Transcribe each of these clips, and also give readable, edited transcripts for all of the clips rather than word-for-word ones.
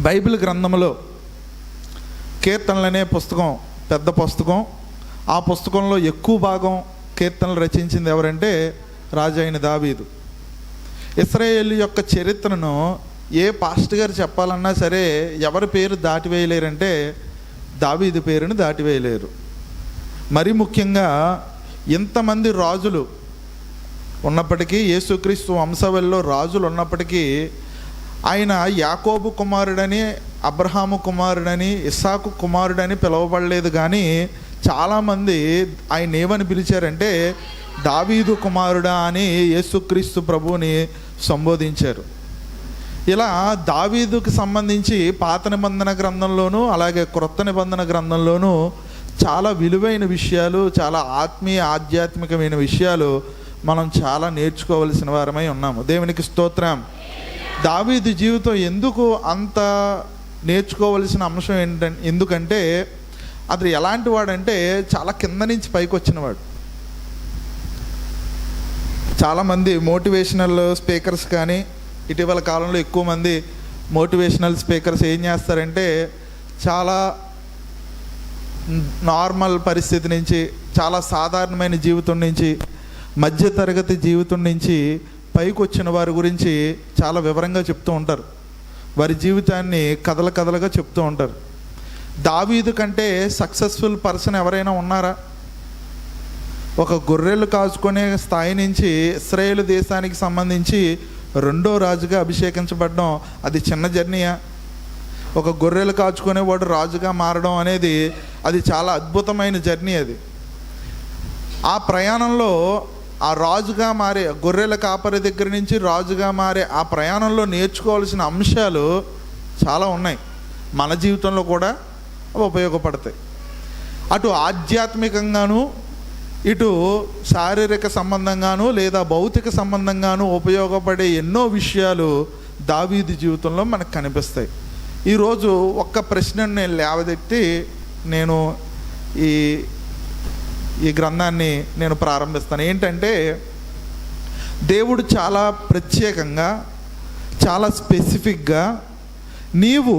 Bible గ్రంథంలో కీర్తనలు అనే పుస్తకం పెద్ద పుస్తకం. ఆ పుస్తకంలో ఎక్కువ భాగం కీర్తనలు రచించింది ఎవరంటే రాజు అయిన దావీదు. ఇశ్రాయేలు యొక్క చరిత్రను ఏ పాస్టర్ గారు చెప్పాలన్నా సరే ఎవరి పేరు దాటివేయలేరంటే దావీదు పేరును దాటివేయలేరు. మరి ముఖ్యంగా ఇంతమంది రాజులు ఉన్నప్పటికీ, యేసుక్రీస్తు వంశవల్లో రాజులు ఉన్నప్పటికీ, ఆయన యాకోబు కుమారుడని, అబ్రహాము కుమారుడని, ఇస్సాకు కుమారుడని పిలువబడలేదు. కానీ చాలామంది ఆయన ఏమని పిలిచారంటే దావీదు కుమారుడా అని యేసుక్రీస్తు ప్రభువుని సంబోధించారు. ఇలా దావీదుకు సంబంధించి పాత నిబంధన గ్రంథంలోనూ అలాగే క్రొత్త నిబంధన గ్రంథంలోనూ చాలా విలువైన విషయాలు, చాలా ఆధ్యాత్మికమైన విషయాలు మనం చాలా నేర్చుకోవలసిన వారమై ఉన్నాము. దేవునికి స్తోత్రం. దావీదు జీవితం ఎందుకు అంత నేర్చుకోవలసిన అంశం ఎందుకంటే అది ఎలాంటి వాడంటే చాలా కింద నుంచి పైకి వచ్చినవాడు. చాలామంది మోటివేషనల్ స్పీకర్స్ కానీ, ఇటీవల కాలంలో ఎక్కువ మంది మోటివేషనల్ స్పీకర్స్ ఏం చేస్తారంటే చాలా నార్మల్ పరిస్థితి నుంచి, చాలా సాధారణమైన జీవితం నుంచి, మధ్యతరగతి జీవితం నుంచి పైకి వచ్చిన వారి గురించి చాలా వివరంగా చెప్తూ ఉంటారు. వారి జీవితాన్ని కథలుగా చెప్తూ ఉంటారు. దావీదు కంటే సక్సెస్ఫుల్ పర్సన్ ఎవరైనా ఉన్నారా? ఒక గొర్రెలు కాచుకునే స్థాయి నుంచి ఇశ్రాయేలు దేశానికి సంబంధించి రెండో రాజుగా అభిషేకించబడడం అది చిన్న జర్నీయా? ఒక గొర్రెలు కాచుకునేవాడు రాజుగా మారడం అనేది అది చాలా అద్భుతమైన జర్నీ. అది ఆ ప్రయాణంలో ఆ రాజుగా మారే, గొర్రెల కాపరి దగ్గర నుంచి రాజుగా మారే ఆ ప్రయాణంలో నేర్చుకోవాల్సిన అంశాలు చాలా ఉన్నాయి. మన జీవితంలో కూడా అవి ఉపయోగపడతాయి. అటు ఆధ్యాత్మికంగాను, ఇటు శారీరక సంబంధంగాను లేదా భౌతిక సంబంధంగాను ఉపయోగపడే ఎన్నో విషయాలు దావీదు జీవితంలో మనకు కనిపిస్తాయి. ఈరోజు ఒక్క ప్రశ్నను నేను లేవదెత్తి నేను ఈ గ్రంథాన్ని నేను ప్రారంభిస్తాను. ఏంటంటే దేవుడు చాలా ప్రత్యేకంగా, చాలా స్పెసిఫిక్గా నువ్వు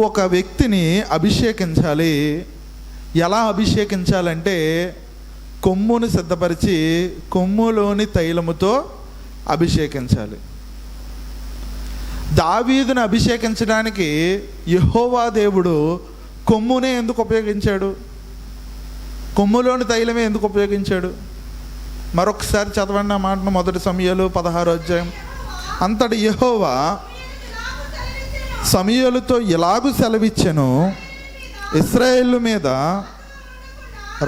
ఒక వ్యక్తిని అభిషేకించాలి. ఎలా అభిషేకించాలంటే కొమ్మును సిద్ధపరిచి కొమ్ములోని తైలముతో అభిషేకించాలి. దావీదును అభిషేకించడానికి యెహోవా దేవుడు కొమ్మునే ఎందుకు ఉపయోగించాడు? కొమ్ములోని తైలమే ఎందుకు ఉపయోగించాడు? మరొకసారి చదవండి ఆ మాటను. 1 సమూయేలు 16వ అధ్యాయం. అంతటి యెహోవా సమూయేలుతో ఇలాగు సెలవిచ్చెను, ఇశ్రాయేలు మీద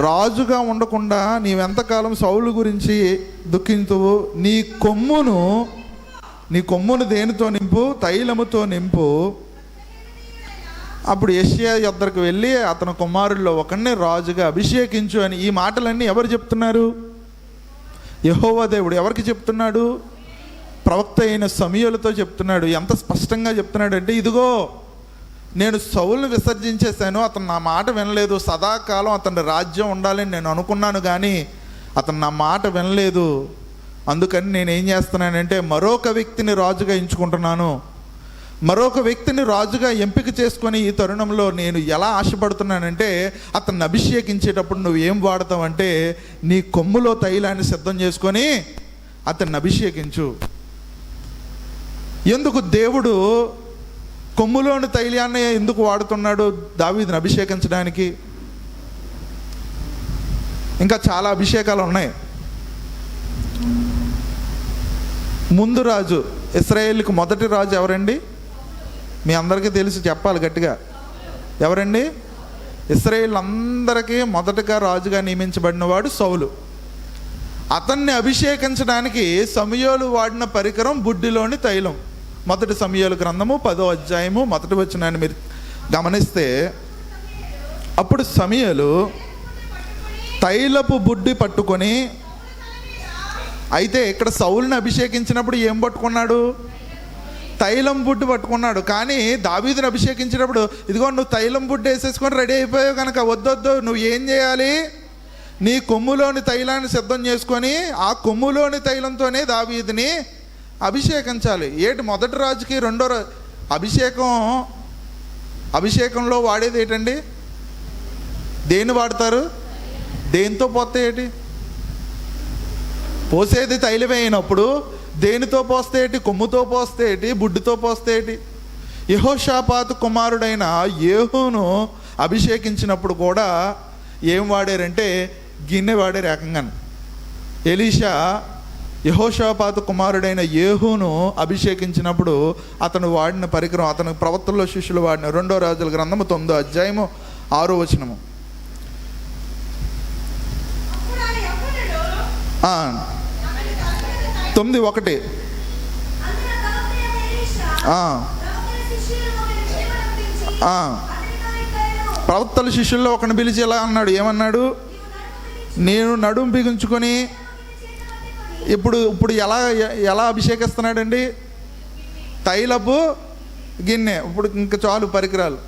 రాజుగా ఉండకుండా నీవెంతకాలం సౌలు గురించి దుఃఖింతువు? నీ కొమ్మును దేనితో నింపు? తైలముతో నింపు. అప్పుడు యెషయా యొద్దకు వెళ్ళి అతని కుమారుల్లో ఒకరిని రాజుగా అభిషేకించు అని. ఈ మాటలన్నీ ఎవరు చెప్తున్నారు? యెహోవా దేవుడు. ఎవరికి చెప్తున్నాడు? ప్రవక్త అయిన సమూయేలుతో చెప్తున్నాడు. ఎంత స్పష్టంగా చెప్తున్నాడు అంటే, ఇదిగో నేను సౌలుని విసర్జించేశాను, అతను నా మాట వినలేదు, సదాకాలం అతని రాజ్యం ఉండాలని నేను అనుకున్నాను, కానీ అతను నా మాట వినలేదు. అందుకని నేనేం చేస్తున్నానంటే మరొక వ్యక్తిని రాజుగా ఎంచుకుంటున్నాను. మరొక వ్యక్తిని రాజుగా ఎంపిక చేసుకొని ఈ తరుణంలో నేను ఎలా ఆశపడుతున్నానంటే, అతన్ని అభిషేకించేటప్పుడు నువ్వు ఏం వాడతావంటే నీ కొమ్ములో తైలాన్ని సిద్ధం చేసుకొని అతన్ని అభిషేకించు. ఎందుకు దేవుడు కొమ్ములోని తైలాన్ని ఎందుకు వాడుతున్నాడు దావీదుని అభిషేకించడానికి? ఇంకా చాలా అభిషేకాలు ఉన్నాయి. ముందు రాజు, ఇశ్రాయేలుకు మొదటి రాజు ఎవరండి? మీ అందరికీ తెలిసి చెప్పాలి గట్టిగా. ఎవరండి? ఇశ్రాయేలు అందరికీ మొదటగా రాజుగా నియమించబడినవాడు సౌలు. అతన్ని అభిషేకించడానికి సమూయేలు వాడిన పరికరం బుడ్డిలోని తైలం. 1 సమూయేలు గ్రంథము 10వ అధ్యాయము 1వ వచనాన్ని మీరు గమనిస్తే, అప్పుడు సమూయేలు తైలపు బుడ్డి పట్టుకొని, అయితే ఇక్కడ సౌలుని అభిషేకించినప్పుడు ఏం పట్టుకున్నాడు? తైలం బుడ్డి పట్టుకున్నాడు. కానీ దావీదుని అభిషేకించినప్పుడు ఇదిగో నువ్వు తైలం బుడ్డి వేసేసుకొని రెడీ అయిపోయావు కనుక వద్దొద్దు, నువ్వు ఏం చేయాలి? నీ కొమ్ములోని తైలాన్ని సిద్ధం చేసుకొని ఆ కొమ్ములోని తైలంతోనే దావీదుని అభిషేకించాలి. ఏంటి మొదటి రాజుకి రెండో అభిషేకంలో వాడేది ఏంటండి? దేన్ని వాడతారు? దేనితో పోస్తే ఏంటి? పోసేది తైలమే అయినప్పుడు దేనితో పోస్తే ఏంటి? కొమ్ముతో పోస్తే ఏంటి? బుడ్డితో పోస్తే ఏంటి? యెహోషాపాతు కుమారుడైన యేహూను అభిషేకించినప్పుడు కూడా ఏం వాడారంటే గిన్నె వాడారు ఏకంగా. ఎలీషా యెహోషాపాతు కుమారుడైన యేహూను అభిషేకించినప్పుడు అతను వాడిన పరికరం, అతను ప్రవక్తల్లో శిష్యులు వాడిన 2 రాజుల గ్రంథము 9వ అధ్యాయము 6వ వచనము. 9:1. ప్రవక్తల శిష్యుల్లో ఒకరిని పిలిచి ఎలా అన్నాడు? ఏమన్నాడు? నేను నడుము బిగించుకొని ఇప్పుడు ఎలా అభిషేకిస్తున్నాడండి? తైలపు గిన్నె. ఇప్పుడు ఇంకా చాలు పరికరాలు.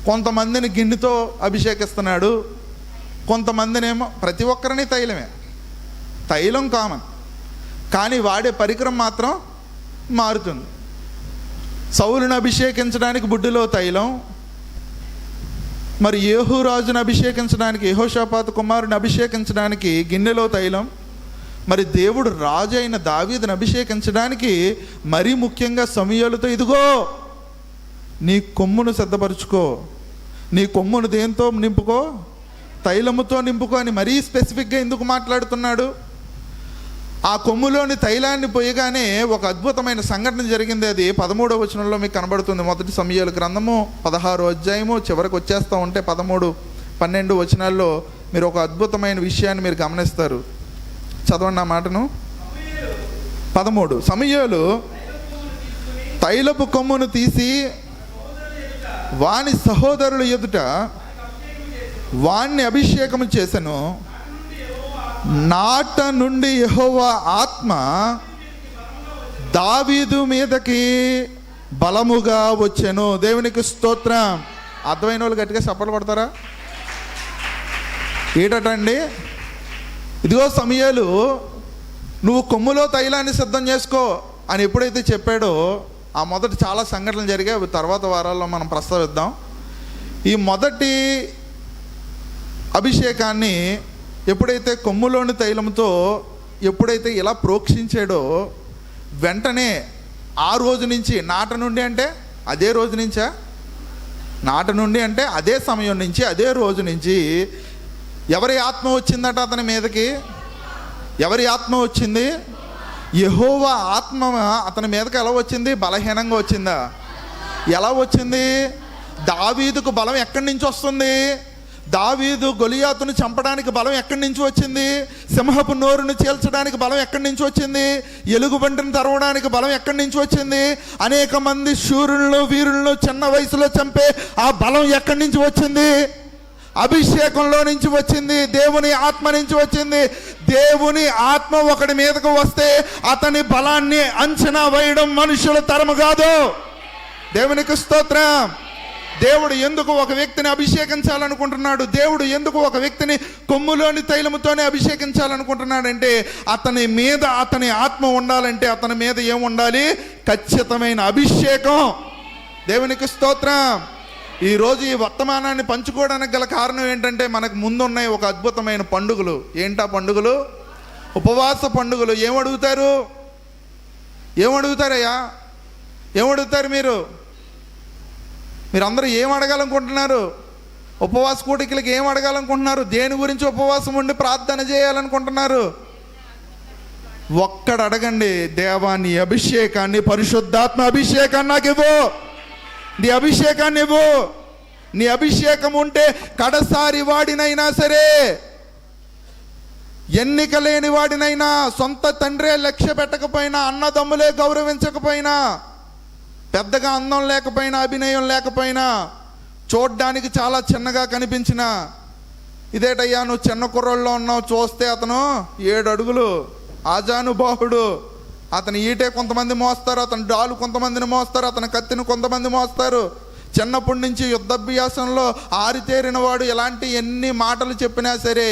కొంతమందిని గిన్నెతో అభిషేకిస్తున్నాడు, కొంతమందినేమో ప్రతి ఒక్కరిని తైలం కామన్, కానీ వాడే పరికరం మాత్రం మారుతుంది. సౌలుని అభిషేకించడానికి బుడ్డిలో తైలం, మరి యేహూ రాజును అభిషేకించడానికి, యెహోషాపాతు కుమారుని అభిషేకించడానికి గిన్నెలో తైలం, మరి దేవుడు రాజు అయిన దావీదుని అభిషేకించడానికి మరీ ముఖ్యంగా సమూయేలుతో ఇదిగో నీ కొమ్మును సిద్ధపరచుకో, నీ కొమ్మును దేంతో నింపుకో? తైలముతో నింపుకో అని మరీ స్పెసిఫిక్గా ఎందుకు మాట్లాడుతున్నాడు? ఆ కొమ్ములోని తైలాన్ని పోయగానే ఒక అద్భుతమైన సంఘటన జరిగింది. అది 13వ వచనంలో మీకు కనబడుతుంది. మొదటి సమూయేలు గ్రంథము 16వ అధ్యాయము చివరికి వచ్చేస్తూ ఉంటే 13, 12 వచనాల్లో మీరు ఒక అద్భుతమైన విషయాన్ని మీరు గమనిస్తారు. చదవండి ఆ మాటను. 13. సమూయేలు తైలపు కొమ్మును తీసి వాని సహోదరుల ఎదుట వాణ్ణి అభిషేకము చేసెను. నాట నుండి యెహోవా ఆత్మ దావీదు మీదకి బలముగా వచ్చెను. దేవునికి స్తోత్రం. అర్థమైన వాళ్ళు గట్టిగా చప్పట్లు కొడతారా? ఏటండి? ఇదిగో సమూయేలు నువ్వు కొమ్ములో తైలాన్ని సిద్ధం చేసుకో అని ఎప్పుడైతే చెప్పాడో, ఆ మొదటి చాలా సంఘటనలు జరిగాయి, అవి తర్వాత వారాల్లో మనం ప్రస్తావిద్దాం. ఈ మొదటి అభిషేకాన్ని ఎప్పుడైతే కొమ్ములోని తైలంతో ఎప్పుడైతే ఇలా ప్రోక్షించాడో, వెంటనే ఆ రోజు నుంచి, నాట నుండి అంటే అదే రోజు నుంచా? నాట నుండి అంటే అదే సమయం నుంచి, అదే రోజు నుంచి ఎవరి ఆత్మ వచ్చిందట అతని మీదకి? ఎవరి ఆత్మ వచ్చింది? యెహోవా ఆత్మ అతని మీదకి ఎలా వచ్చింది? బలహీనంగా వచ్చిందా? ఎలా వచ్చింది? దావీదుకు బలం ఎక్కడి నుంచి వస్తుంది? దావీదు గొలియాతును చంపడానికి బలం ఎక్కడి నుంచి వచ్చింది? సింహపు నోరును చీల్చడానికి బలం ఎక్కడి నుంచి వచ్చింది? ఎలుగుబంటిని తరవడానికి బలం ఎక్కడి నుంచి వచ్చింది? అనేక మంది శూరులను వీరులను చిన్న వయసులో చంపే ఆ బలం ఎక్కడి నుంచి వచ్చింది? అభిషేకంలో నుంచి వచ్చింది. దేవుని ఆత్మ నుంచి వచ్చింది. దేవుని ఆత్మ ఒకడి మీదకు వస్తే అతని బలాన్ని అంచనా వేయడం మనుషుల తరము కాదు. దేవునికి స్తోత్రం. దేవుడు ఎందుకు ఒక వ్యక్తిని అభిషేకించాలనుకుంటున్నాడు? దేవుడు ఎందుకు ఒక వ్యక్తిని కొమ్ములోని తైలముతోనే అభిషేకించాలనుకుంటున్నాడంటే, అతని మీద అతని ఆత్మ ఉండాలంటే అతని మీద ఏముండాలి? ఖచ్చితమైన అభిషేకం. దేవునికి స్తోత్రం. ఈరోజు ఈ వర్తమానాన్ని పంచుకోవడానికి గల కారణం ఏంటంటే, మనకు ముందున్నాయి ఒక అద్భుతమైన పండుగలు. ఏంటా పండుగలు? ఉపవాస పండుగలు. ఏమడుగుతారయ్యా? ఏమడుగుతారు మీరందరూ ఏం అడగాలనుకుంటున్నారు? ఉపవాస కూడికలకి ఏం అడగాలనుకుంటున్నారు? దేని గురించి ఉపవాసం ఉండి ప్రార్థన చేయాలనుకుంటున్నారు? ఒక్కడ అడగండి, దేవా నీ అభిషేకాన్ని, పరిశుద్ధాత్మ అభిషేకాన్ని నాకు ఇవ్వు, నీ అభిషేకాన్ని ఇవ్వు. నీ అభిషేకం ఉంటే కడసారి వాడినైనా సరే, ఎన్నిక లేని వాడినైనా, సొంత తండ్రే లక్ష్య పెట్టకపోయినా, అన్నదమ్ములే గౌరవించకపోయినా, పెద్దగా అందం లేకపోయినా, అభినయం లేకపోయినా, చూడ్డానికి చాలా చిన్నగా కనిపించిన, ఇదేటయ్యా నువ్వు చిన్న కుర్రోళ్ళలో ఉన్నావు, చూస్తే అతను 7 అడుగులు ఆజానుబాహుడు, అతని ఈటే కొంతమంది మోస్తారు, అతని డాలు కొంతమందిని మోస్తారు, అతని కత్తిని కొంతమంది మోస్తారు, చిన్నప్పటి నుంచి యుద్ధాభ్యాసంలో ఆరితేరిన వాడు, ఎలాంటి ఎన్ని మాటలు చెప్పినా సరే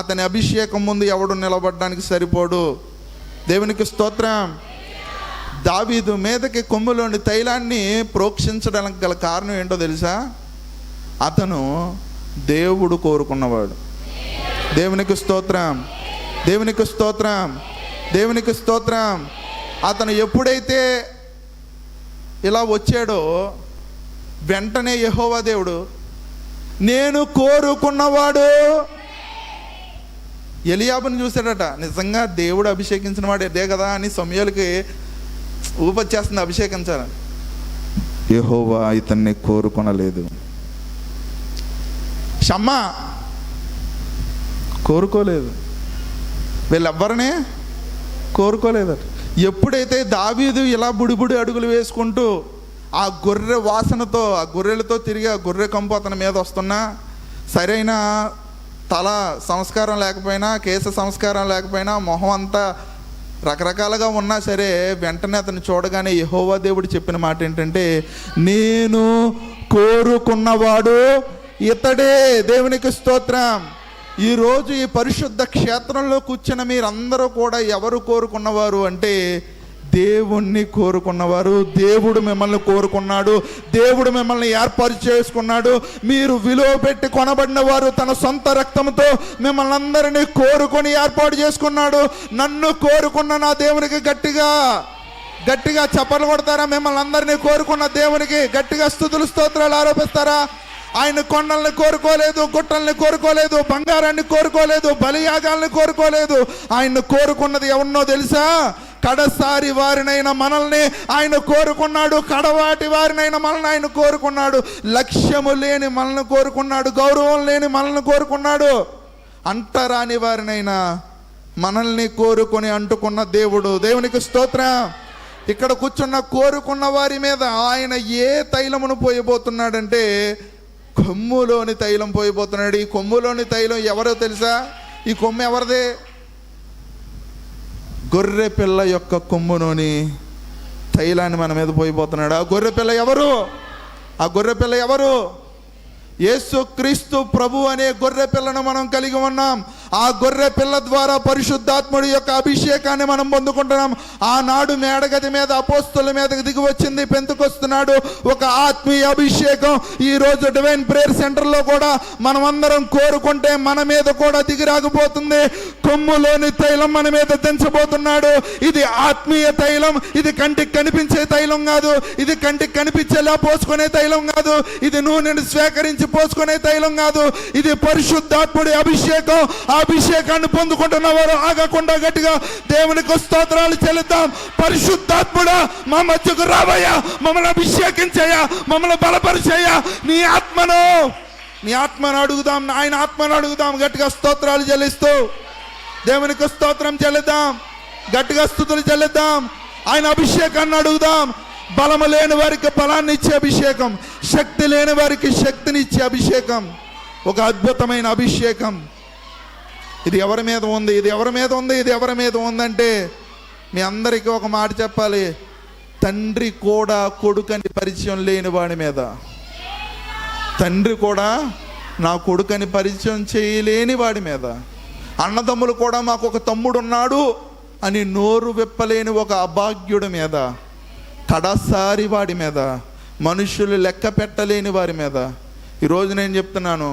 అతని అభిషేకం ముందు ఎవడు నిలబడడానికి సరిపోడు. దేవునికి స్తోత్రం. దావీదు మీదకి కొమ్ములోని తైలాన్ని ప్రోక్షించడానికి గల కారణం ఏంటో తెలుసా? అతను దేవుడు కోరుకున్నవాడు. దేవునికి స్తోత్రం, దేవునికి స్తోత్రం, దేవునికి స్తోత్రం. అతను ఎప్పుడైతే ఇలా వచ్చాడో వెంటనే యెహోవా దేవుడు నేను కోరుకున్నవాడు. ఎలియాబుని చూశాడట. నిజంగా దేవుడు అభిషేకించిన వాడు అదే కదా అని సమూయేలుకి ఊపొచ్చేస్తుంది అభిషేకించాలి. యెహోవా ఇతన్ని కోరుకొనలేదు. షమ్మా కోరుకోలేదు, వీళ్ళెవ్వరిని కోరుకోలేదట. ఎప్పుడైతే దావీదు ఇలా బుడిబుడి అడుగులు వేసుకుంటూ ఆ గొర్రె వాసనతో, ఆ గొర్రెలతో తిరిగి ఆ గొర్రె కంపు అతని మీద వస్తున్నా, సరైన తల సంస్కారం లేకపోయినా, కేశ సంస్కారం లేకపోయినా, మొహం అంతా రకరకాలుగా ఉన్నా సరే, వెంటనే అతను చూడగానే యెహోవా దేవుడు చెప్పిన మాట ఏంటంటే నేను కోరుకున్నవాడు ఇతడే. దేవునికి స్తోత్రం. ఈరోజు ఈ పరిశుద్ధ క్షేత్రంలో కూర్చున్న మీరందరూ కూడా ఎవరు కోరుకున్నవారు అంటే దేవుణ్ణి కోరుకున్నవారు. దేవుడు మిమ్మల్ని కోరుకున్నాడు, దేవుడు మిమ్మల్ని ఏర్పాటు చేసుకున్నాడు. మీరు విలువ పెట్టి కొనబడిన వారు. తన సొంత రక్తంతో మిమ్మల్ని అందరినీ కోరుకొని ఏర్పాటు చేసుకున్నాడు. నన్ను కోరుకున్న నా దేవునికి గట్టిగా గట్టిగా చప్పట్లు కొడతారా? మిమ్మల్ని అందరినీ కోరుకున్న దేవునికి గట్టిగా స్తుతులు స్తోత్రాలు ఆరోపిస్తారా? ఆయన కొండల్ని కోరుకోలేదు, గుట్టల్ని కోరుకోలేదు, బంగారాన్ని కోరుకోలేదు, బలియాగాల్ని కోరుకోలేదు. ఆయన్ని కోరుకున్నది ఎవరినో తెలుసా? కడసారి వారినైనా మనల్ని ఆయన కోరుకున్నాడు. కడవాటి వారినైనా మనల్ని ఆయన కోరుకున్నాడు. లక్ష్యము లేని మనల్ని కోరుకున్నాడు. గౌరవం లేని మనల్ని కోరుకున్నాడు. అంటరాని వారినైనా మనల్ని కోరుకొని అంటుకున్న దేవుడు. దేవునికి స్తోత్రం. ఇక్కడ కూర్చున్న కోరుకున్న వారి మీద ఆయన ఏ తైలమును పోయబోతున్నాడంటే కొమ్ములోని తైలం పోయబోతున్నాడు. ఈ కొమ్ములోని తైలం ఎవరో తెలుసా? ఈ కొమ్ము ఎవరిదే? గొర్రె పిల్ల యొక్క కొమ్ములోని తైలాన్ని మన మీద పోయిపోతున్నాడు. ఆ గొర్రె పిల్ల ఎవరు? ఆ గొర్రె పిల్ల ఎవరు? యేసుక్రీస్తు ప్రభు అనే గొర్రె పిల్లను మనం కలిగి ఉన్నాం. ఆ గొర్రె పిల్ల ద్వారా పరిశుద్ధాత్ముడి యొక్క అభిషేకాన్ని మనం పొందుకుంటున్నాం. ఆనాడు మేడగది మీద అపోస్తుల మీదకి దిగి వచ్చింది పెంతెకొస్తు. ఒక ఆత్మీయ అభిషేకం ఈ రోజు డివైన్ ప్రేయర్ సెంటర్లో కూడా మనం అందరం కోరుకుంటే మన మీద కూడా దిగి రాకపోతుంది. కొమ్ములోని తైలం మన మీద దించబోతున్నాడు. ఇది ఆత్మీయ తైలం. ఇది కంటికి కనిపించే తైలం కాదు. ఇది కంటికి కనిపించేలా పోసుకునే తైలం కాదు. ఇది నూనెను స్వీకరించి పోసుకునే తైలం కాదు. ఇది పరిశుద్ధాత్ముడి అభిషేకం. ఆ అభిషేకాన్ని పొందుకుంటున్న వారు ఆగకుండా గట్టిగా దేవునికి స్తోత్రాలు చెల్లిద్దాం. పరిశుద్ధాత్ముడా మా మధ్యకు రావయ్యా, మమ్మల్ని అభిషేకించయ్యా, మమ్మల్ని బలపరిచయ్యా. నీ ఆత్మను అడుగుదాం, ఆయన ఆత్మను అడుగుదాం. గట్టిగా స్తోత్రాలు చెల్లిస్తూ దేవునికి స్తోత్రం చెల్లిద్దాం. గట్టిగా స్తుతులు చెల్లిద్దాం. ఆయన అభిషేకాన్ని అడుగుదాం. బలము లేని వారికి బలాన్ని ఇచ్చే అభిషేకం, శక్తి లేని వారికి శక్తిని ఇచ్చే అభిషేకం, ఒక అద్భుతమైన అభిషేకం. ఇది ఎవరి మీద ఉంది? ఇది ఎవరి మీద ఉంది? ఇది ఎవరి మీద ఉందంటే మీ అందరికీ ఒక మాట చెప్పాలి. తండ్రి కూడా కొడుకని పరిచయం లేని వాడి మీద, తండ్రి కూడా నా కొడుకని పరిచయం చేయలేని వాడి మీద, అన్నదమ్ములు కూడా మాకు ఒక తమ్ముడు ఉన్నాడు అని నోరు విప్పలేని ఒక అభాగ్యుడి మీద, కడసారి వాడి మీద, మనుషులు లెక్క పెట్టలేని వారి మీద. ఈరోజు నేను చెప్తున్నాను,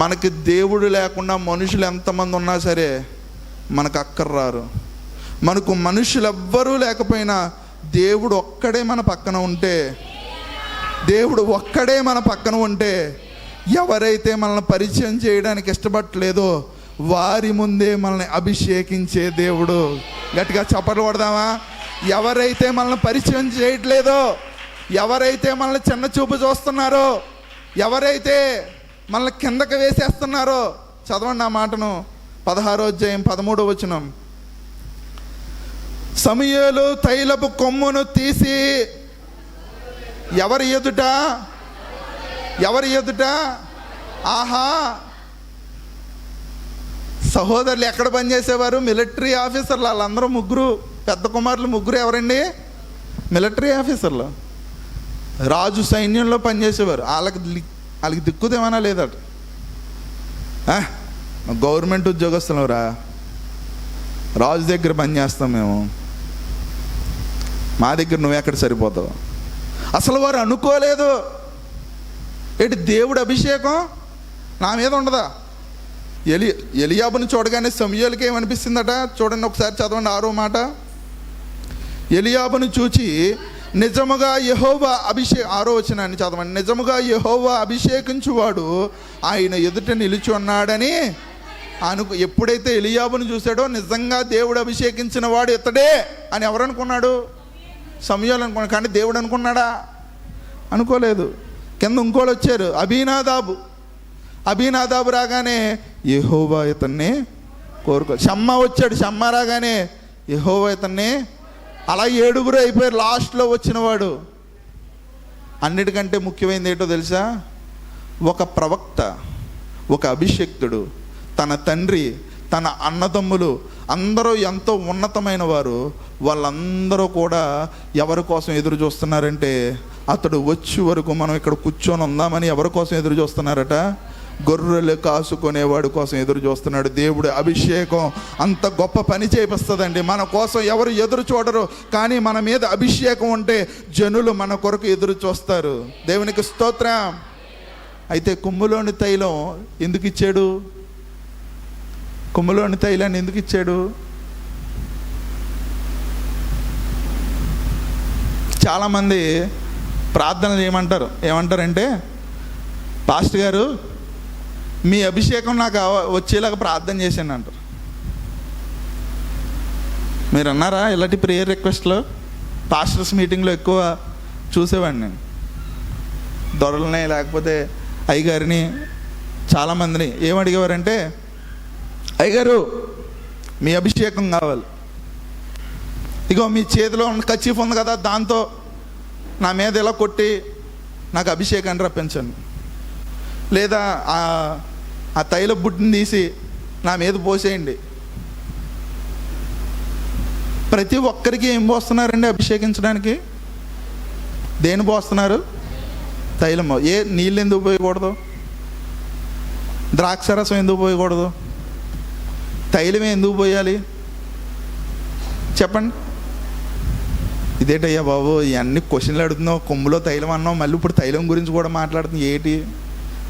మనకి దేవుడు లేకుండా మనుషులు ఎంతమంది ఉన్నా సరే మనకు అక్కర్రారు. మనకు మనుషులు ఎవ్వరూ లేకపోయినా దేవుడు ఒక్కడే మన పక్కన ఉంటే, దేవుడు ఒక్కడే మన పక్కన ఉంటే, ఎవరైతే మనల్ని పరిచయం చేయడానికి ఇష్టపడలేదో వారి ముందే మనల్ని అభిషేకించే దేవుడు. గట్టిగా చప్పట్లు కొడదామా? ఎవరైతే మనల్ని పరిచయం చేయట్లేదో, ఎవరైతే మనల్ని చిన్న చూపు చూస్తున్నారో, ఎవరైతే మనల్ని కిందకి వేసేస్తున్నారో, చదవండి ఆ మాటను. 16వ అధ్యాయం 13వ వచనం. సమూయేలు తైలపు కొమ్మును తీసి ఎవరి ఎదుట? ఆహా, సహోదరులు ఎక్కడ పనిచేసేవారు? మిలిటరీ ఆఫీసర్లు. వాళ్ళందరూ ముగ్గురు పెద్ద కుమారులు ముగ్గురు ఎవరండి? మిలిటరీ ఆఫీసర్లు. రాజు సైన్యంలో పనిచేసేవారు. వాళ్ళకి దిక్కుదేమన్నా లేదట. గవర్నమెంట్ ఉద్యోగస్తులం రా, రాజు దగ్గర పనిచేస్తాం మేము. మా దగ్గర నువ్వెక్కడ సరిపోతావు. అసలు వారు అనుకోలేదు, ఏంటి దేవుడి అభిషేకం నా మీద ఉండదా. ఎలియాబుని చూడగానే సమూయేలుకి ఏమనిపిస్తుందట, చూడండి ఒకసారి చదవండి 6వ మాట. ఎలియాబును చూచి నిజముగా యెహోవా 6వ వచనాన్ని చదవండి. నిజముగా యెహోవా అభిషేకించువాడు ఆయన ఎదుట నిలిచి ఉన్నాడని ఎప్పుడైతే ఎలియాబును చూశాడో నిజంగా దేవుడు అభిషేకించిన వాడు ఇతడే అని ఎవరు అనుకున్నాడు? సమూయేలు అనుకున్నాడు. కానీ దేవుడు అనుకున్నాడా? అనుకోలేదు. కింద ఇంకోళ్ళు వచ్చారు, అబీనాదాబు రాగానే యెహోవా ఇతన్ని షమ్మా వచ్చాడు, షమ్మా రాగానే యెహోవా ఇతన్ని, అలా 7 అయిపోయారు. లాస్ట్లో వచ్చినవాడు. అన్నిటికంటే ముఖ్యమైనది ఏంటో తెలుసా? ఒక ప్రవక్త, ఒక అభిషేక్తుడు, తన తండ్రి, తన అన్నదమ్ములు అందరూ ఎంతో ఉన్నతమైన వారు, వాళ్ళందరూ కూడా ఎవరి కోసం ఎదురు చూస్తున్నారంటే అతడు వచ్చే వరకు మనం ఇక్కడ కూర్చొని ఉందామని ఎవరి కోసం ఎదురు చూస్తున్నారట? గొర్రెలు కాసుకునేవాడు కోసం ఎదురు చూస్తున్నాడు. దేవుడు అభిషేకం అంత గొప్ప పని చేపిస్తుందండి. మన కోసం ఎవరు ఎదురు చూడరు, కానీ మన మీద అభిషేకం ఉంటే జనులు మన కొరకు ఎదురు చూస్తారు. దేవునికి స్తోత్రం. అయితే కొమ్ములోని తైలం ఎందుకు ఇచ్చాడు? కొమ్ములోని తైలాన్ని ఎందుకు ఇచ్చాడు? చాలామంది ప్రార్థనలు ఏమంటారంటే, పాస్టర్ గారు మీ అభిషేకం నాకు వచ్చేలాగా ప్రార్థన చేశాను అంటారు. మీరు అన్నారా ఇలాంటి ప్రేయర్ రిక్వెస్ట్లో? పాస్టర్స్ మీటింగ్లో ఎక్కువ చూసేవాడిని నేను. దొరలని లేకపోతే అయ్యగారిని చాలామందిని ఏమడిగేవారంటే, అయ్యగారు మీ అభిషేకం కావాలి, ఇగో మీ చేతిలో ఉన్న కర్చీఫ్ ఉంది కదా, దాంతో నా మీద ఇలా కొట్టి నాకు అభిషేకాన్ని రప్పించండి, లేదా ఆ తైల బుడ్డిని తీసి నా మీద పోసేయండి. ప్రతి ఒక్కరికి ఏం పోస్తున్నారండి అభిషేకించడానికి? దేని పోస్తున్నారు? తైలము. నీళ్ళు ఎందుకు పోయకూడదు? ద్రాక్షరసం ఎందుకు పోయకూడదు? తైలమే ఎందుకు పోయాలి చెప్పండి? ఇదేటయ్యా బాబు, ఇవన్నీ క్వశ్చన్లు అడుగుతున్నావు, కొమ్ములో తైలం అన్నావు, మళ్ళీ ఇప్పుడు తైలం గురించి కూడా మాట్లాడుతుంది ఏంటి?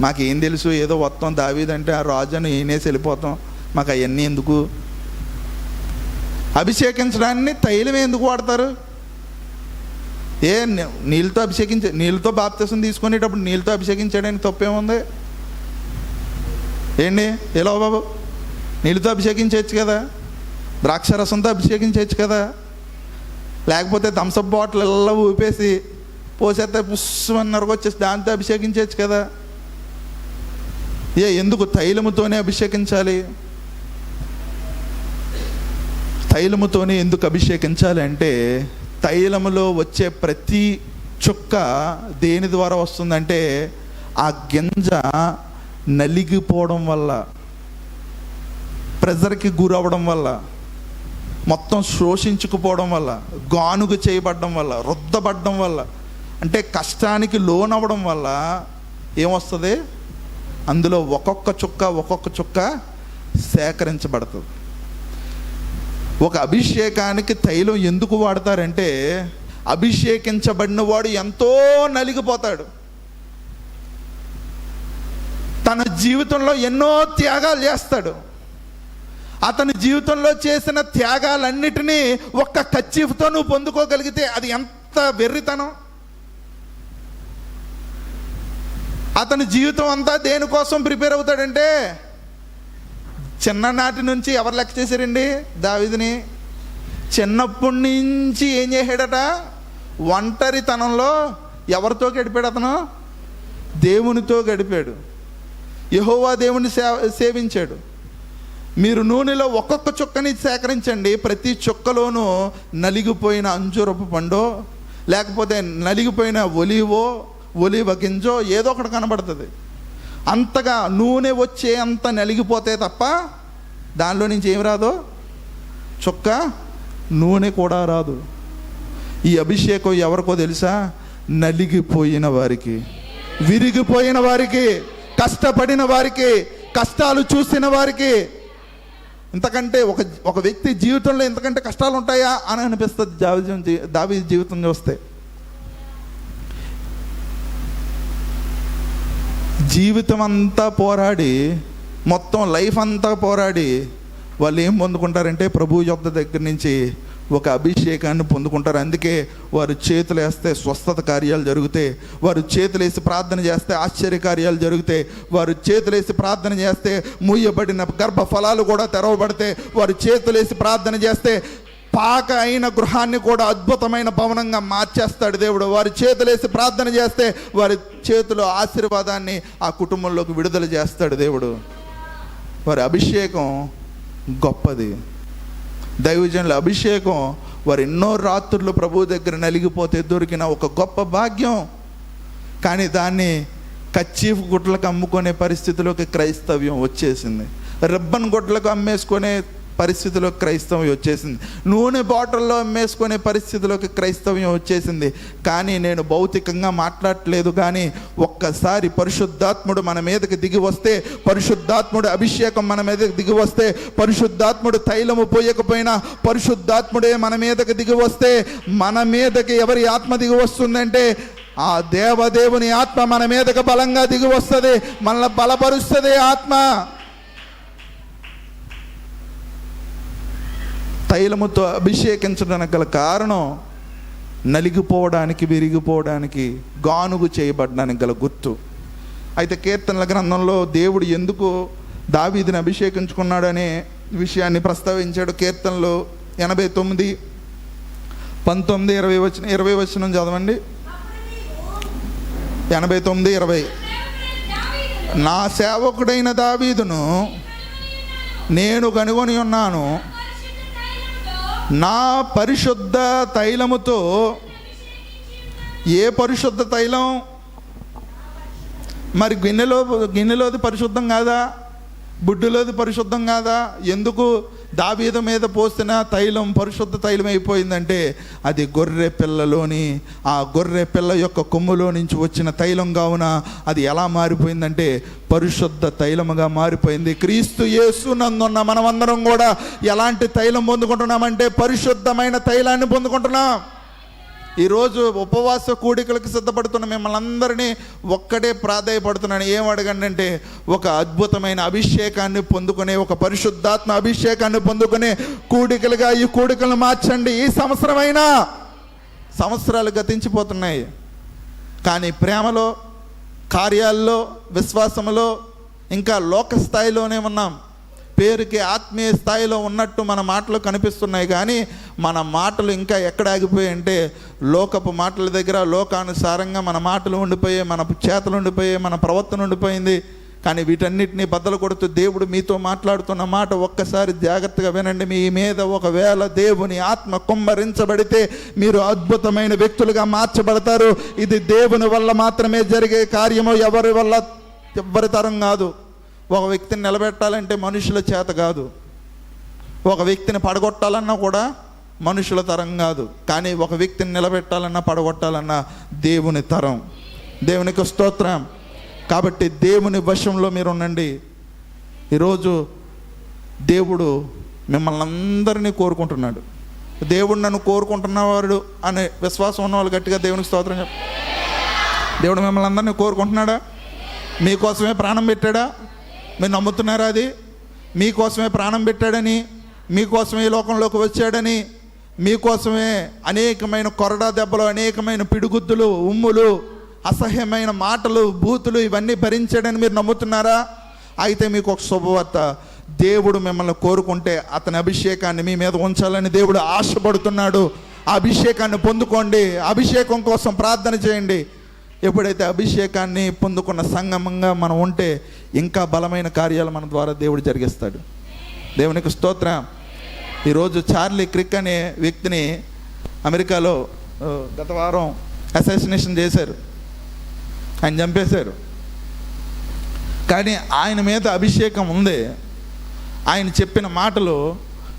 మాకేం తెలుసు, ఏదో వస్తాం దావీదంటే ఆ రాజుని ఈనేసి వెళ్ళిపోతాం, మాకు అవన్నీ ఎందుకు? అభిషేకించడాన్ని తైలం ఎందుకు వాడతారు? నీళ్ళతో బాప్తిసం తీసుకునేటప్పుడు నీళ్ళతో అభిషేకించడానికి తప్పేముంది? ఏంటి ఎలా బాబు, నీళ్ళతో అభిషేకించవచ్చు కదా, ద్రాక్షరసంతో అభిషేకించవచ్చు కదా, లేకపోతే థమ్సప్ బాటిల్ ఎలా ఊపేసి పోసేస్తే పుష్మన్నరకు వచ్చేసి దాంతో అభిషేకించవచ్చు కదా. ఎందుకు తైలముతోనే అభిషేకించాలి? తైలముతోనే ఎందుకు అభిషేకించాలి అంటే, తైలములో వచ్చే ప్రతి చుక్క దేని ద్వారా వస్తుందంటే, ఆ గింజ నలిగిపోవడం వల్ల, ప్రెజర్కి గురవడం వల్ల, మొత్తం శోషించుకుపోవడం వల్ల, గానుగు చేయబడడం వల్ల, రుద్దబడడం వల్ల, అంటే కష్టానికి లోనవ్వడం వల్ల ఏమొస్తుంది? అందులో ఒక్కొక్క చుక్క సేకరించబడుతుంది. ఒక అభిషేకానికి తైలం ఎందుకు వాడతారంటే, అభిషేకించబడిన వాడు ఎంతో నలిగిపోతాడు, తన జీవితంలో ఎన్నో త్యాగాలు చేస్తాడు. అతని జీవితంలో చేసిన త్యాగాలన్నిటినీ ఒక్క కర్చీఫ్తో నువ్వు పొందుకోగలిగితే అది ఎంత వెర్రితనం! అతని జీవితం అంతా దేనికోసం ప్రిపేర్ అవుతాడంటే, చిన్ననాటి నుంచి ఎవరు లెక్క చేశారండి దావీదుని? చిన్నప్పటి నుంచి ఏం చేశాడట? ఒంటరితనంలో ఎవరితో గడిపాడు? అతను దేవునితో గడిపాడు, యెహోవా దేవుని సేవించాడు. మీరు నూనెలో ఒక్కొక్క చుక్కని సేకరించండి, ప్రతి చుక్కలోనూ నలిగిపోయిన అంజూరపు పండో, లేకపోతే నలిగిపోయిన ఒలివ గింజో ఏదో ఒకటి కనబడుతుంది. అంతగా నూనె వచ్చే అంత నలిగిపోతే తప్ప దానిలో నుంచి ఏమి రాదు, చుక్క నూనె కూడా రాదు. ఈ అభిషేకం ఎవరికో తెలుసా? నలిగిపోయిన వారికి, విరిగిపోయిన వారికి, కష్టపడిన వారికి, కష్టాలు చూసిన వారికి. ఇంతకంటే ఒక వ్యక్తి జీవితంలో ఇంతకంటే కష్టాలు ఉంటాయా అని అనిపిస్తుంది దావీదు జీవితం చూస్తే. జీవితం అంతా పోరాడి, మొత్తం లైఫ్ అంతా పోరాడి వాళ్ళు ఏం పొందుకుంటారంటే ప్రభు యొద్ద దగ్గర నుంచి ఒక అభిషేకాన్ని పొందుకుంటారు. అందుకే వారు చేతులు వేస్తే స్వస్థత కార్యాలు జరుగుతాయి, వారు చేతులు వేసి ప్రార్థన చేస్తే ఆశ్చర్య కార్యాలు జరుగుతాయి, వారు చేతులు వేసి ప్రార్థన చేస్తే మూయబడిన గర్భ ఫలాలు కూడా తెరవబడితే, వారు చేతులు వేసి ప్రార్థన చేస్తే పాక అయిన గృహాన్ని కూడా అద్భుతమైన భవనంగా మార్చేస్తాడు దేవుడు. వారి చేతులేసి ప్రార్థన చేస్తే వారి చేతిలో ఆశీర్వాదాన్ని ఆ కుటుంబంలోకి విడుదల చేస్తాడు దేవుడు. వారి అభిషేకం గొప్పది. దైవజనుల అభిషేకం వారు ఎన్నో రాత్రులు ప్రభువు దగ్గర నలిగిపోతే దొరికిన ఒక గొప్ప భాగ్యం. కానీ దాన్ని కచ్చీఫ్ గుడ్లకు అమ్ముకునే పరిస్థితిలోకి క్రైస్తవ్యం వచ్చేసింది. రిబ్బన్ గుడ్లకు అమ్మేసుకునే పరిస్థితిలోకి క్రైస్తవ్యం వచ్చేసింది. నూనె బాటిల్లో అమ్మేసుకునే పరిస్థితిలోకి క్రైస్తవ్యం వచ్చేసింది. కానీ నేను భౌతికంగా మాట్లాడట్లేదు, కానీ ఒక్కసారి పరిశుద్ధాత్ముడు మన మీదకి దిగి వస్తే, పరిశుద్ధాత్ముడు అభిషేకం మన మీదకి దిగి వస్తే, పరిశుద్ధాత్ముడు తైలము పోయకపోయినా పరిశుద్ధాత్ముడే మన మీదకి దిగి వస్తే, మన మీదకి ఎవరి ఆత్మ దిగి వస్తుందంటే ఆ దేవదేవుని ఆత్మ మన మీదకి బలంగా దిగి వస్తుంది, మనల్ని బలపరుస్తుంది ఆత్మ. తైలముతో అభిషేకించడానికి గల కారణం నలిగిపోవడానికి, విరిగిపోవడానికి, గానుగు చేయబడడానికి గల గుర్తు. అయితే కీర్తనల గ్రంథంలో దేవుడు ఎందుకు దావీదుని అభిషేకించుకున్నాడనే విషయాన్ని ప్రస్తావించాడు. కీర్తనలో 89, 19, 20 వచనం చదవండి. 89, 20. నా సేవకుడైన దావీదును నేను కనుగొని ఉన్నాను, నా పరిశుద్ధ తైలముతో. ఏ పరిశుద్ధ తైలం? మరి గిన్నెలోది పరిశుద్ధం కాదా? బుడ్డులోది పరిశుద్ధం కాదా? ఎందుకు దావీదు మీద పోసిన తైలం పరిశుద్ధ తైలం అయిపోయిందంటే అది గొర్రె పిల్లలోని, ఆ గొర్రె పిల్ల యొక్క కొమ్ములో నుంచి వచ్చిన తైలం కావున అది ఎలా మారిపోయిందంటే పరిశుద్ధ తైలముగా మారిపోయింది. క్రీస్తు యేసు నందున్న మనమందరం కూడా ఎలాంటి తైలం పొందుకుంటున్నామంటే పరిశుద్ధమైన తైలాన్ని పొందుకుంటున్నాం. ఈరోజు ఉపవాస కూడికలకు సిద్ధపడుతున్న మిమ్మల్ని అందరినీ ఒక్కటే ప్రాధాయపడుతున్నాను. ఏం అడగండి అంటే ఒక అద్భుతమైన అభిషేకాన్ని పొందుకునే, ఒక పరిశుద్ధాత్మ అభిషేకాన్ని పొందుకునే కూడికలుగా ఈ కూడికలను మార్చండి. ఈ సంవత్సరమైనా, సంవత్సరాలు గతించిపోతున్నాయి కానీ ప్రేమలో, కార్యాల్లో, విశ్వాసంలో ఇంకా లోక స్థాయిలోనే ఉన్నాం. పేరుకి ఆత్మీయ స్థాయిలో ఉన్నట్టు మన మాటలు కనిపిస్తున్నాయి కానీ మన మాటలు ఇంకా ఎక్కడ ఆగిపోయాయి అంటే లోకపు మాటల దగ్గర లోకానుసారంగా మన మాటలు ఉండిపోయాయి, మన చేతలు ఉండిపోయాయి, మన ప్రవర్తన ఉండిపోయింది. కానీ వీటన్నిటిని బద్దలు కొడుతూ దేవుడు మీతో మాట్లాడుతున్న మాట ఒక్కసారి జాగ్రత్తగా వినండి. మీ మీద ఒకవేళ దేవుని ఆత్మ కుమ్మరించబడితే మీరు అద్భుతమైన వ్యక్తులుగా మార్చబడతారు. ఇది దేవుని వల్ల మాత్రమే జరిగే కార్యము, ఎవరి తరం కాదు. ఒక వ్యక్తిని నిలబెట్టాలంటే మనుషుల చేత కాదు, ఒక వ్యక్తిని పడగొట్టాలన్నా కూడా మనుషుల తరం కాదు. కానీ ఒక వ్యక్తిని నిలబెట్టాలన్నా పడగొట్టాలన్నా దేవుని తరం. దేవునికి స్తోత్రం. కాబట్టి దేవుని వశంలో మీరు ఉండండి. ఈరోజు దేవుడు మిమ్మల్ని అందరినీ కోరుకుంటున్నాడు. దేవుడు నన్ను కోరుకుంటున్నవాడు అనే విశ్వాసం ఉన్నవాళ్ళు గట్టిగా దేవునికి స్తోత్రం చెప్పు. దేవుడు మిమ్మల్ని అందరినీ కోరుకుంటున్నాడా? మీకోసమే ప్రాణం పెట్టాడా? మీరు నమ్ముతున్నారా? అది మీకోసమే ప్రాణం పెట్టాడని, మీకోసమే ఈ లోకంలోకి వచ్చాడని, మీకోసమే అనేకమైన కొరడా దెబ్బలు, అనేకమైన పిడుగుద్దులు, ఉమ్ములు, అసహ్యమైన మాటలు, బూతులు ఇవన్నీ భరించాడని మీరు నమ్ముతున్నారా? అయితే మీకు ఒక శుభవార్త. దేవుడు మిమ్మల్ని కోరుకుంటే అతని అభిషేకాన్ని మీ మీద ఉంచాలని దేవుడు ఆశపడుతున్నాడు. ఆ అభిషేకాన్ని పొందుకోండి. అభిషేకం కోసం ప్రార్థన చేయండి. ఎప్పుడైతే అభిషేకాన్ని పొందుకున్న సంగమంగా మనం ఉంటే ఇంకా బలమైన కార్యాలు మన ద్వారా దేవుడు జరిగిస్తాడు. దేవునికి స్తోత్రం. ఈరోజు చార్లీ క్రిక్ అనే వ్యక్తిని అమెరికాలో గత వారం అసాసినేషన్ చేశారు, ఆయన చంపేశారు. కానీ ఆయన మీద అభిషేకం ఉంది. ఆయన చెప్పిన మాటలు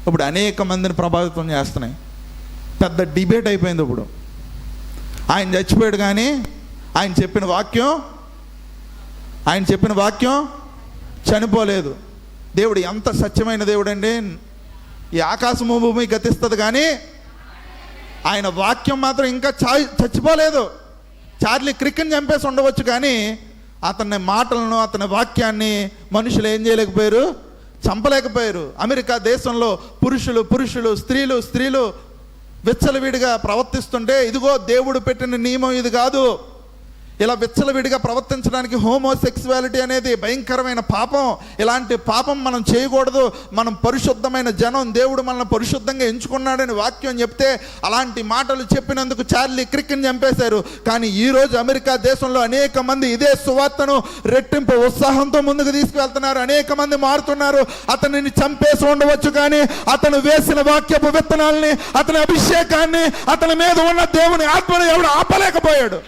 ఇప్పుడు అనేక మందిని ప్రభావితం చేస్తున్నాయి. పెద్ద డిబేట్ అయిపోయింది. ఇప్పుడు ఆయన చచ్చిపోయాడు కానీ ఆయన చెప్పిన వాక్యం చనిపోలేదు. దేవుడు ఎంత సత్యమైన దేవుడు అండి. ఈ ఆకాశము భూమి గతిస్తుంది కానీ ఆయన వాక్యం మాత్రం ఇంకా చచ్చిపోలేదు. చార్లీ క్రికెన్ చంపేసి ఉండవచ్చు కానీ అతని మాటలను, అతని వాక్యాన్ని మనుషులు ఏం చేయలేకపోయారు, చంపలేకపోయారు. అమెరికా దేశంలో పురుషులు స్త్రీలు విచ్చలవిడిగా ప్రవర్తిస్తుంటే, ఇదిగో దేవుడు పెట్టిన నియమం ఇది కాదు, ఇలా విచ్చలవిడిగా ప్రవర్తించడానికి హోమోసెక్సువాలిటీ అనేది భయంకరమైన పాపం. ఇలాంటి పాపం మనం చేయకూడదు. మనం పరిశుద్ధమైన జనం, దేవుడు మనల్ని పరిశుద్ధంగా ఎంచుకున్నాడని వాక్యం చెప్తే అలాంటి మాటలు చెప్పినందుకు చార్లీ క్రికెన్ చంపేశారు. కానీ ఈరోజు అమెరికా దేశంలో అనేక మంది ఇదే సువార్తను రెట్టింపు ఉత్సాహంతో ముందుకు తీసుకువెళ్తున్నారు. అనేక మంది మారుతున్నారు. అతనిని చంపేసి ఉండవచ్చు కానీ అతను వేసిన వాక్యపు విత్తనాలని, అతని అభిషేకాన్ని, అతని మీద ఉన్న దేవుని ఆత్మను ఎవడు ఆపలేకపోయాడు.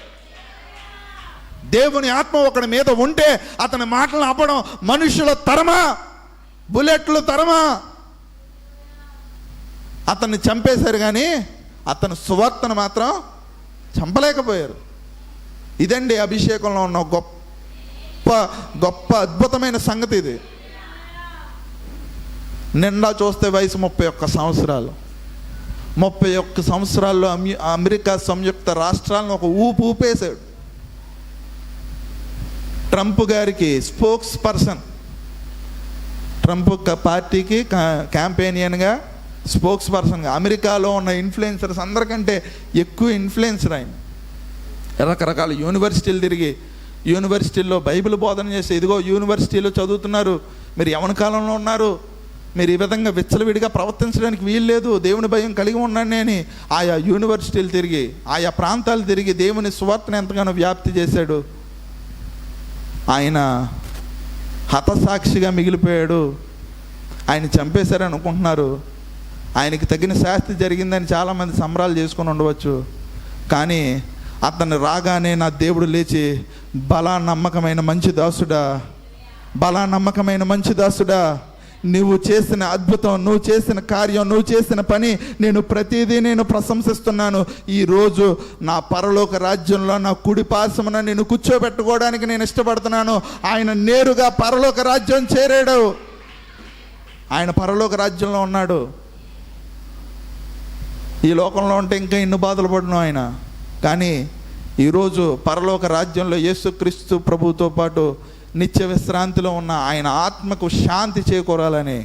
దేవుని ఆత్మ ఒకడి మీద ఉంటే అతని మాటలను ఆపడం మనుషుల తరమా, బుల్లెట్లు తరమా. అతన్ని చంపేశారు కానీ అతని సువార్తను మాత్రం చంపలేకపోయారు. ఇదండి అభిషేకంలో ఉన్న గొప్ప అద్భుతమైన సంగతి ఇది. నిండా చూస్తే వయసు 31 సంవత్సరాలు. 31 సంవత్సరాల్లో అమెరికా సంయుక్త రాష్ట్రాలను ఒక ఊపేశాడు. ట్రంప్ గారికి స్పోక్స్ పర్సన్, ట్రంప్ పార్టీకి క్యాంపెయినియన్గా, స్పోక్స్ పర్సన్గా, అమెరికాలో ఉన్న ఇన్ఫ్లుయెన్సర్స్ అందరికంటే ఎక్కువ ఇన్ఫ్లుయెన్సర్ ఆయన. రకరకాల యూనివర్సిటీలు తిరిగి, యూనివర్సిటీల్లో బైబిల్ బోధన చేసి, ఇదిగో యూనివర్సిటీలో చదువుతున్నారు, మీరు యవన కాలంలో ఉన్నారు, మీరు ఈ విధంగా విచ్చలవిడిగా ప్రవర్తించడానికి వీలు లేదు, దేవుని భయం కలిగి ఉండండి అని ఆయా యూనివర్సిటీలు తిరిగి, ఆయా ప్రాంతాలు తిరిగి దేవుని సువార్తను ఎంతగానో వ్యాప్తి చేశాడు. ఆయన హతసాక్షిగా మిగిలిపోయాడు. ఆయన చంపేశారని అనుకుంటున్నారు. ఆయనకి తగిన శాస్తి జరిగిందని చాలామంది సంబరాలు చేసుకొని ఉండవచ్చు. కానీ అతను రాగానే నా దేవుడు లేచి, బలా నమ్మకమైన మంచి దాసుడా, నువ్వు చేసిన అద్భుతం, నువ్వు చేసిన కార్యం, నువ్వు చేసిన పని, ప్రతిదీ ప్రశంసిస్తున్నాను. ఈరోజు నా పరలోక రాజ్యంలో నా కుడి పార్శ్వమున నేను కూర్చోబెట్టుకోవడానికి నేను ఇష్టపడుతున్నాను. ఆయన నేరుగా పరలోక రాజ్యం చేరాడు. ఆయన పరలోక రాజ్యంలో ఉన్నాడు. ఈ లోకంలో ఉంటే ఇంకా ఎన్ని బాధలు పడినాం ఆయన. కానీ ఈరోజు పరలోక రాజ్యంలో యేసుక్రీస్తు ప్రభువుతో పాటు నిత్య విశ్రాంతిలో ఉన్న ఆయన ఆత్మకు శాంతి చేకూరాలని